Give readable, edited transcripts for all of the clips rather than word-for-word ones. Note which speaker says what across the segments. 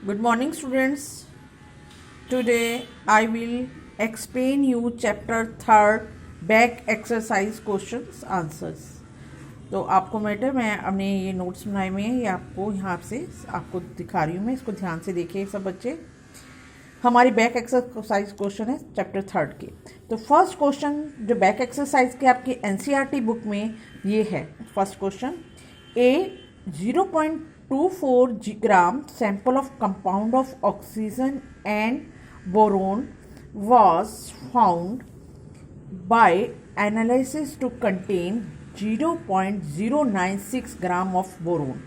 Speaker 1: Good morning, students. Today I will explain you chapter third back exercise questions answers. तो आपको मैं अपने ये नोट्स बनाए हुए हैं, ये आपको यहाँ से आपको दिखा रही हूँ मैं, इसको ध्यान से देखिए सब बच्चे। हमारी बैक एक्सरसाइज क्वेश्चन है चैप्टर थर्ड के। तो फर्स्ट क्वेश्चन जो बैक एक्सरसाइज के आपके एनसीईआरटी बुक में ये है। First question, A 0.24 gram sample of compound of oxygen and boron was found by analysis to contain 0.096 gram of boron।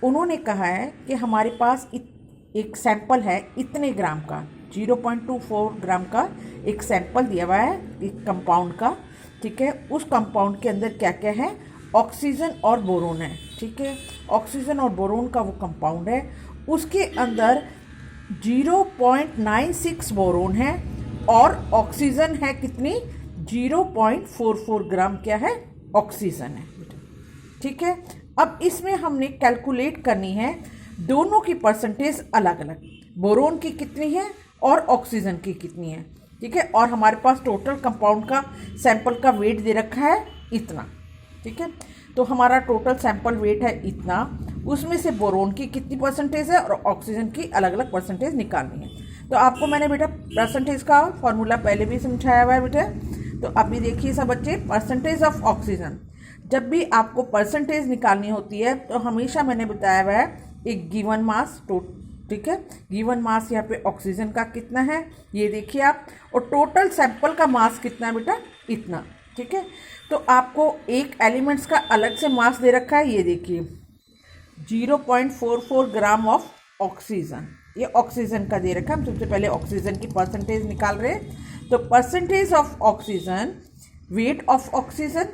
Speaker 1: उन्होंने कहा है कि हमारे पास एक सैंपल है इतने ग्राम का, 0.24 ग्राम का एक सैंपल दिया हुआ है एक कंपाउंड का, ठीक है। उस कंपाउंड के अंदर क्या क्या है, ऑक्सीजन और बोरोन है, ठीक है। ऑक्सीजन और बोरोन का वो कंपाउंड है, उसके अंदर 0.96 बोरोन है और ऑक्सीजन है कितनी, 0.44 ग्राम क्या है, ऑक्सीजन है, ठीक है। अब इसमें हमने कैलकुलेट करनी है दोनों की परसेंटेज अलग अलग, बोरोन की कितनी है और ऑक्सीजन की कितनी है, ठीक है। और हमारे पास टोटल कंपाउंड का सैंपल का वेट दे रखा है इतना, ठीक है। तो हमारा टोटल सैंपल वेट है इतना, उसमें से बोरोन की कितनी परसेंटेज है और ऑक्सीजन की अलग अलग परसेंटेज निकालनी है। तो आपको मैंने बेटा परसेंटेज का फॉर्मूला पहले भी समझाया हुआ है बेटा। तो अभी देखिए सब बच्चे, परसेंटेज ऑफ ऑक्सीजन, जब भी आपको परसेंटेज निकालनी होती है तो हमेशा मैंने बताया हुआ है एक गिवन मास, ठीक है। गिवन मास यहाँ पे ऑक्सीजन का कितना है ये देखिए आप, और टोटल सैंपल का मास कितना है बेटा, इतना, ठीक है। तो आपको एक एलिमेंट्स का अलग से मास दे रखा है, ये देखिए 0.44 ग्राम ऑफ ऑक्सीजन, ये ऑक्सीजन का दे रखा है। हम सबसे पहले ऑक्सीजन की परसेंटेज निकाल रहे हैं। तो percentage of oxygen, weight of oxygen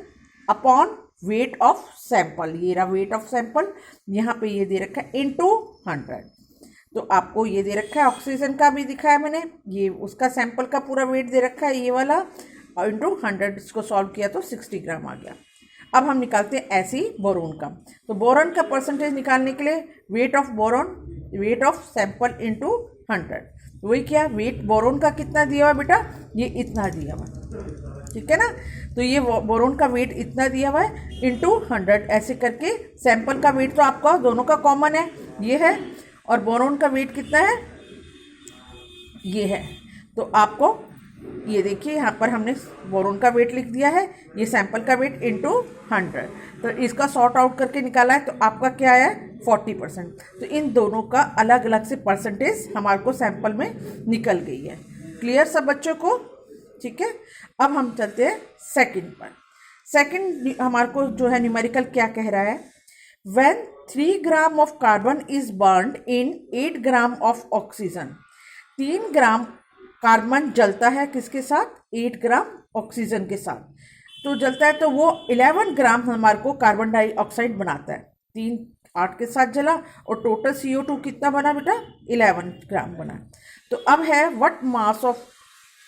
Speaker 1: upon weight of sample, ये रहा वेट ऑफ सैंपल, यहाँ पे ये दे रखा है इनटू 100। तो आपको ये दे रखा है ऑक्सीजन का भी दिखाया मैंने, ये उसका सैंपल का पूरा वेट दे रखा है ये वाला, और इंटू 100 इसको सॉल्व किया तो 60 ग्राम आ गया। अब हम निकालते हैं ऐसे ही बोरोन का। तो बोरोन का परसेंटेज निकालने के लिए weight of boron, weight of sample into 100, वही क्या, वेट बोरोन का कितना दिया हुआ बेटा, ये इतना दिया हुआ, ठीक है ना। तो ये बोरोन का वेट इतना दिया हुआ है इंटू 100, ऐसे करके सैंपल का वेट तो आपका दोनों का कॉमन है, ये है, और बोरोन का वेट कितना है, ये है। तो आपको ये देखिए यहाँ पर हमने बोरोन का वेट लिख दिया है, ये सैंपल का वेट इंटू 100, तो इसका सॉर्ट आउट करके निकाला है तो आपका क्या आया, 40%। तो इन दोनों का अलग अलग से परसेंटेज हमारे को सैंपल में निकल गई है। क्लियर सब बच्चों को, ठीक है। अब हम चलते हैं सेकंड पर। सेकंड हमारे को जो है न्यूमेरिकल क्या कह रहा है, when 3 gram of carbon is burned in 8 gram of oxygen, 3 gram carbon जलता है किसके साथ, 8 ग्राम ऑक्सीजन के साथ, तो जलता है तो वो 11 ग्राम हमारे को कार्बन डाइऑक्साइड बनाता है। 3 8 के साथ जला और टोटल CO2 कितना बना बेटा, 11 ग्राम बना। तो अब है व्हाट मास ऑफ,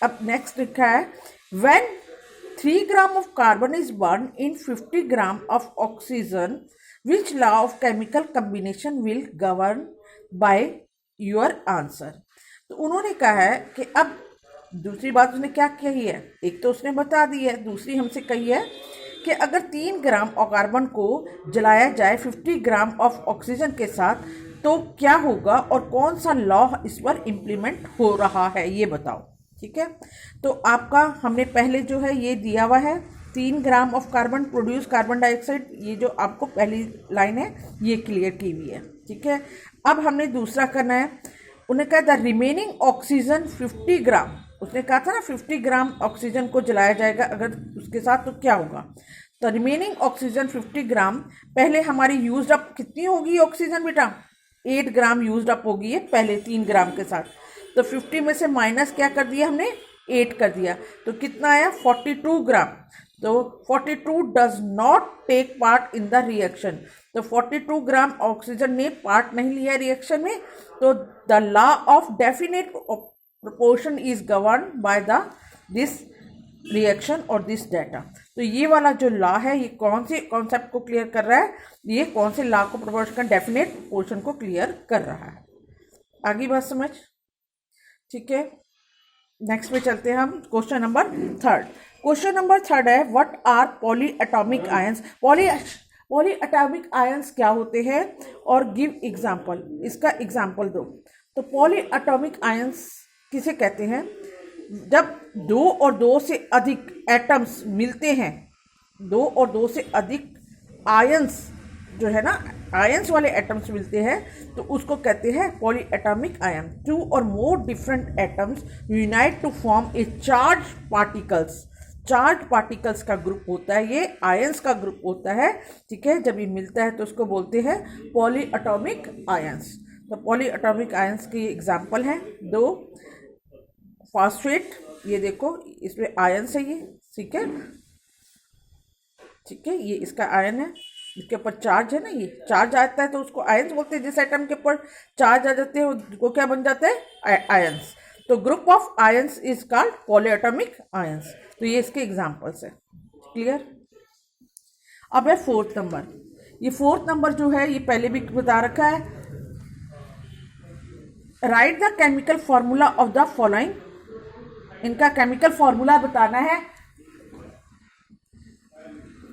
Speaker 1: अब नेक्स्ट लिखा है when 3 gram of carbon is burn in 50 gram of oxygen, which law of chemical combination will govern by your answer. तो उन्होंने कहा है कि अब दूसरी बात उसने क्या कही है, एक तो उसने बता दी है, दूसरी हमसे कही है कि अगर 3 ग्राम कार्बन को जलाया जाए 50 ग्राम ऑफ ऑक्सीजन के साथ तो क्या होगा और कौन सा लॉ इस पर इम्प्लीमेंट हो रहा है ये बताओ, ठीक है। तो आपका हमने पहले जो है ये दिया हुआ है 3 gram of carbon produce carbon dioxide, ये जो आपको पहली लाइन है ये क्लियर की हुई है, ठीक है। अब हमने दूसरा करना है, उन्हें कहा था रिमेनिंग ऑक्सीजन 50 ग्राम, उसने कहा था ना 50 ग्राम ऑक्सीजन को जलाया जाएगा अगर उसके साथ तो क्या होगा। तो रिमेनिंग ऑक्सीजन 50 ग्राम, पहले हमारी यूज्ड अप कितनी होगी ऑक्सीजन बेटा, 8 ग्राम यूज्ड अप होगी ये पहले 3 ग्राम के साथ। तो 50 में से माइनस क्या कर दिया हमने, 8 कर दिया, तो कितना आया 42 ग्राम। तो 42 does not take part in the reaction, तो 42 ग्राम ऑक्सीजन ने पार्ट नहीं लिया रिएक्शन में, तो the law of definite proportion is govern by the this reaction और दिस डाटा। तो ये वाला जो लॉ है ये कौन से कॉन्सेप्ट को क्लियर कर रहा है, ये कौन से लॉ को प्रोपोर्शन डेफिनेट प्रोपोर्शन को क्लियर कर रहा है। आगे बात समझ? ठीक है, नेक्स्ट पे चलते हैं हम। Question number third. Question number third है what are polyatomic ions. Polyatomic ions क्या होते हैं और गिव एग्जाम्पल, इसका एग्जाम्पल दो। तो पॉली एटॉमिक आयंस किसे कहते हैं? जब दो और दो से अधिक एटम्स मिलते हैं, दो और दो से अधिक आयंस जो है ना, आयंस वाले एटम्स मिलते हैं, तो उसको कहते हैं poly atomic ion. Two or more different atoms unite to form a charge particles. Charge particles का ग्रुप होता है ये, आयंस का ग्रुप होता है। ठीक है, जब ये मिलता है तो उसको बोलते हैं पॉली एटॉमिक आयंस। तो पॉली एटॉमिक आयंस की एग्जाम्पल हैं दो। फॉस्फेट, ये देखो इसमें आयंस है ये, ठीक है, ठीक है, ये इसका आयन है, इसके ऊपर चार्ज है ना, ये चार्ज आता है तो उसको आयंस बोलते हैं। जिस एटम के ऊपर चार्ज आ जाते हैं वो क्या बन जाता है? आयंस। तो group of ions is called polyatomic ions. तो ये इसके एग्जांपल्स है। क्लियर? अब है फोर्थ नंबर। ये फोर्थ नंबर जो है ये पहले भी बता रखा है। Right the chemical formula of the following. इनका केमिकल फॉर्मूला बताना है।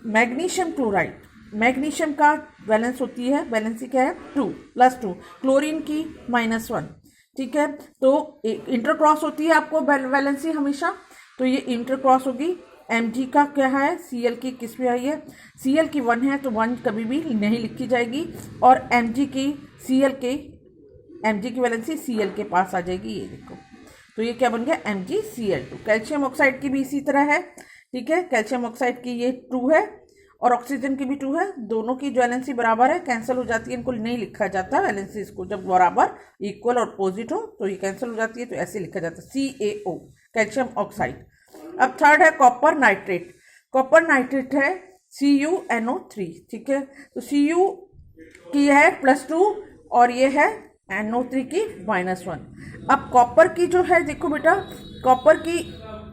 Speaker 1: मैग्नीशियम क्लोराइड, मैग्नीशियम का वैलेंस होती है, वैलेंसी क्या है? 2 +2। क्लोरीन की -1। ठीक है, तो इंटरक्रॉस होती है आपको वैलेंसी हमेशा, तो ये इंटरक्रॉस होगी। Mg का क्या है? Cl की किस पे आई है? Cl की 1 है तो 1 कभी भी नहीं लिखी जाएगी, और Mg की Mg की वैलेंसी Cl के पास आ जाएगी, ये देखो। तो ये क्या बन गया? MgCl2। कैल्शियम ऑक्साइड की भी इसी तरह है। ठीक है, कैल्शियम ऑक्साइड की ये 2 है और ऑक्सीजन की भी 2 है। दोनों की जो वैलेंसी बराबर है, कैंसिल हो जाती है, इनको नहीं लिखा जाता वैलेंसी। इसको जब बराबर, इक्वल और अपोजिट हो तो ये कैंसिल हो जाती है, तो ऐसे लिखा जाता है CaO, कैल्शियम ऑक्साइड। अब थर्ड है कॉपर नाइट्रेट। कॉपर नाइट्रेट है CuNO3। ठीक है, तो Cu की है +2 और ये है NO3 की -1। अब कॉपर की जो है देखो बेटा, कॉपर की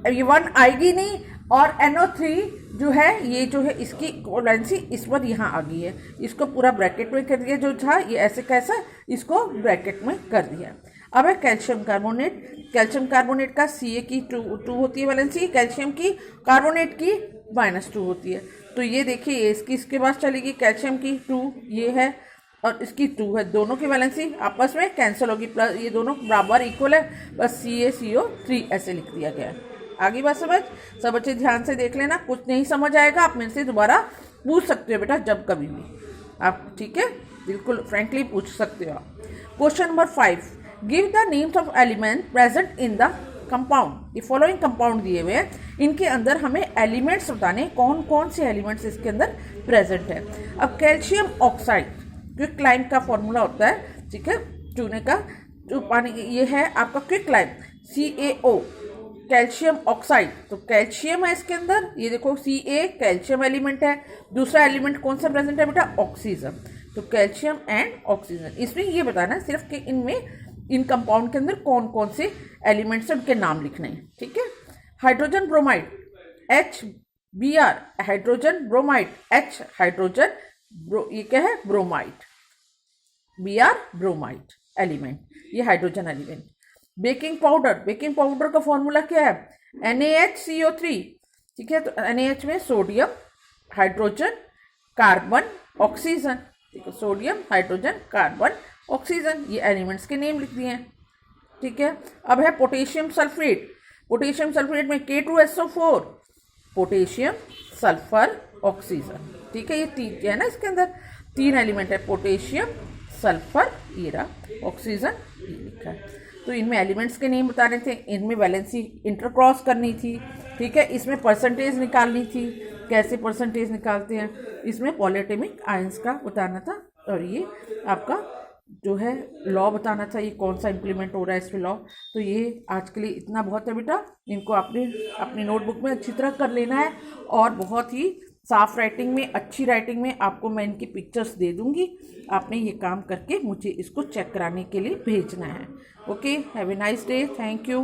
Speaker 1: ये 1 आएगी नहीं, और NO3 जो है ये जो है इसकी वैलेंसी इस पर यहाँ आ गई है। इसको पूरा ब्रैकेट में कर दिया, जो था ये ऐसे कैसा, इसको ब्रैकेट में कर दिया। अब है कैल्शियम कार्बोनेट। कैल्शियम कार्बोनेट का Ca की 2 होती है वैलेंसी, कैल्शियम की कार्बोनेट की -2 होती है। तो ये देखिए इसकी इसके पास चलेगी, कैल्शियम की 2 ये है और इसकी 2 है, दोनों की वैलेंसी आपस में कैंसिल होगी, प्लस ये दोनों बराबर इक्वल है, बस CaCO3 ऐसे लिख दिया गया है। आगे बात समझ? सब बच्चे ध्यान से देख लेना, कुछ नहीं समझ आएगा आप मेरे से दोबारा पूछ सकते हो बेटा, जब कभी भी आप, ठीक है, बिल्कुल फ्रेंकली पूछ सकते हो आप। Question number 5, give the names of element present in the compound. ये फॉलोइंग कंपाउंड दिए हुए हैं, इनके अंदर हमें एलिमेंट्स बताने, कौन कौन से एलिमेंट्स इसके अंदर प्रेजेंट है। अब कैल्शियम ऑक्साइड, क्विक लाइम का फॉर्मूला होता है, ठीक है, चूने का, जो पानी, ये है आपका quick lime CaO, calcium oxide. तो कैल्शियम है इसके अंदर, ये देखो Ca कैल्शियम एलिमेंट है। दूसरा एलिमेंट कौन सा प्रेजेंट है बेटा? ऑक्सीजन। तो कैल्शियम एंड ऑक्सीजन, इसमें ये बताना है सिर्फ कि इनमें, इन कंपाउंड के अंदर कौन कौन से एलिमेंट्स हैं, उनके नाम लिखने हैं। ठीक है, hydrogen bromide HBr, hydrogen bromide, H hydrogen ये क्या है? ब्रोमाइड, Br ब्रोमाइड एलिमेंट, ये hydrogen element. Baking powder, baking powder का फॉर्मूला क्या है? NaHCO3। ठीक है, तो NaH में सोडियम, हाइड्रोजन, कार्बन, ऑक्सीजन। ठीक है, सोडियम, हाइड्रोजन, कार्बन, ऑक्सीजन, ये एलिमेंट्स के नेम लिख दिए हैं। ठीक है, अब है पोटेशियम सल्फेट। पोटेशियम सल्फेट में K2SO4, पोटेशियम, सल्फर, ऑक्सीजन। ठीक है, ये 3 है ना, इसके अंदर 3 एलिमेंट है, पोटेशियम, सल्फर, हीरा, ऑक्सीजन, ये लिखा है। तो इनमें एलिमेंट्स के नेम बताने थे, इनमें वैलेंसी इंटरक्रॉस करनी थी। ठीक है, इसमें परसेंटेज निकालनी थी, कैसे परसेंटेज निकालते हैं, इसमें पॉलीएटॉमिक आयंस का बताना था, और ये आपका जो है लॉ बताना था, ये कौन सा इंप्लीमेंट हो रहा है इसमें लॉ। तो ये आज के लिए इतना बहुत है बेटा, इनको आपने अपनी नोटबुक में अच्छी तरह कर लेना है, और बहुत ही साफ राइटिंग में, अच्छी राइटिंग में आपको मैं इनकी पिक्चर्स दे दूंगी। आपने ये काम करके मुझे इसको चेक कराने के लिए भेजना है। Okay, have a nice day, thank you.